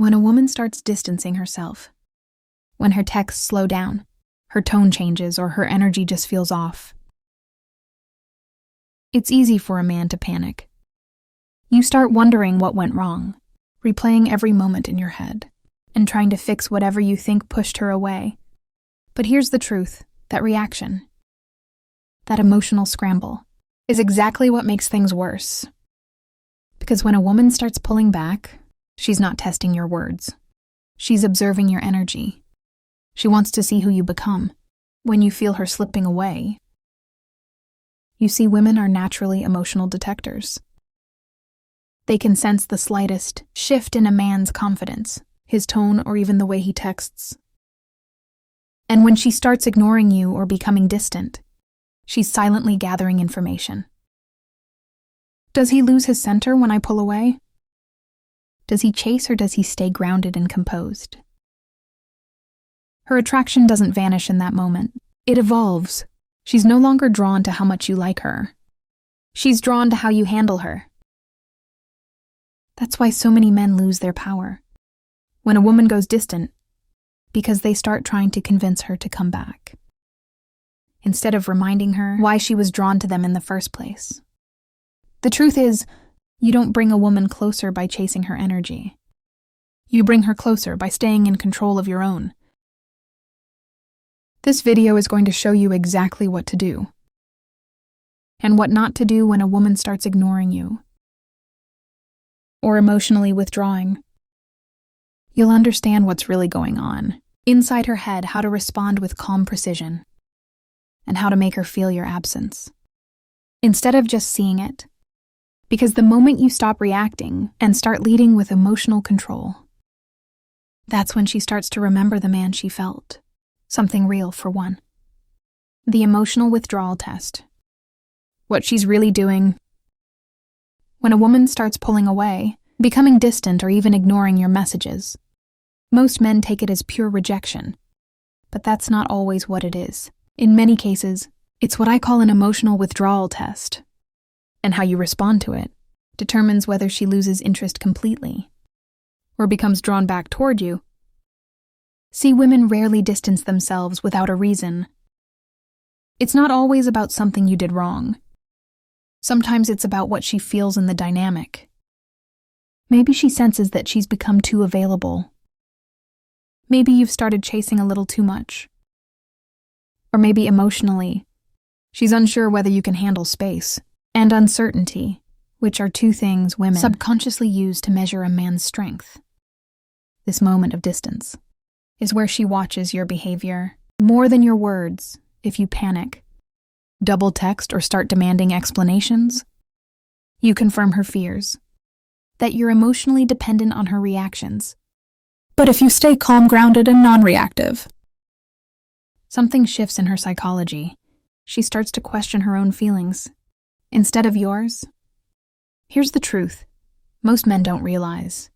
When a woman starts distancing herself, when her texts slow down, her tone changes, or her energy just feels off, it's easy for a man to panic. You start wondering what went wrong, replaying every moment in your head, and trying to fix whatever you think pushed her away. But here's the truth, that reaction, that emotional scramble, is exactly what makes things worse. Because when a woman starts pulling back, she's not testing your words. She's observing your energy. She wants to see who you become. When you feel her slipping away, you see, women are naturally emotional detectors. They can sense the slightest shift in a man's confidence, his tone, or even the way he texts. And when she starts ignoring you or becoming distant, she's silently gathering information. Does he lose his center when I pull away? Does he chase, or does he stay grounded and composed? Her attraction doesn't vanish in that moment. It evolves. She's no longer drawn to how much you like her. She's drawn to how you handle her. That's why so many men lose their power when a woman goes distant, because they start trying to convince her to come back, instead of reminding her why she was drawn to them in the first place. The truth is, you don't bring a woman closer by chasing her energy. You bring her closer by staying in control of your own. This video is going to show you exactly what to do, and what not to do when a woman starts ignoring you or emotionally withdrawing. You'll understand what's really going on inside her head, how to respond with calm precision, and how to make her feel your absence, instead of just seeing it. Because the moment you stop reacting and start leading with emotional control, that's when she starts to remember the man she felt. Something real, for one. The emotional withdrawal test. What she's really doing. When a woman starts pulling away, becoming distant, or even ignoring your messages, most men take it as pure rejection. But that's not always what it is. In many cases, it's what I call an emotional withdrawal test. And how you respond to it determines whether she loses interest completely or becomes drawn back toward you. See, women rarely distance themselves without a reason. It's not always about something you did wrong. Sometimes it's about what she feels in the dynamic. Maybe she senses that she's become too available. Maybe you've started chasing a little too much. Or maybe emotionally, she's unsure whether you can handle space and uncertainty, which are two things women subconsciously use to measure a man's strength. This moment of distance is where she watches your behavior more than your words. If you panic, double text, or start demanding explanations, you confirm her fears, that you're emotionally dependent on her reactions. But if you stay calm, grounded, and non-reactive, something shifts in her psychology. She starts to question her own feelings instead of yours. Here's the truth most men don't realize.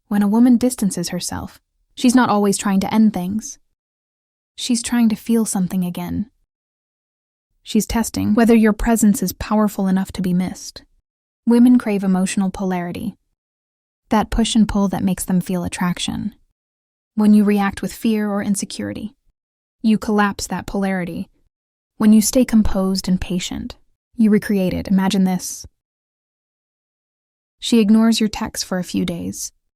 When a woman distances herself, she's not always trying to end things. She's trying to feel something again. She's testing whether your presence is powerful enough to be missed. Women crave emotional polarity, that push and pull that makes them feel attraction. When you react with fear or insecurity, you collapse that polarity. When you stay composed and patient, you recreate it. Imagine this. She ignores your texts for a few days.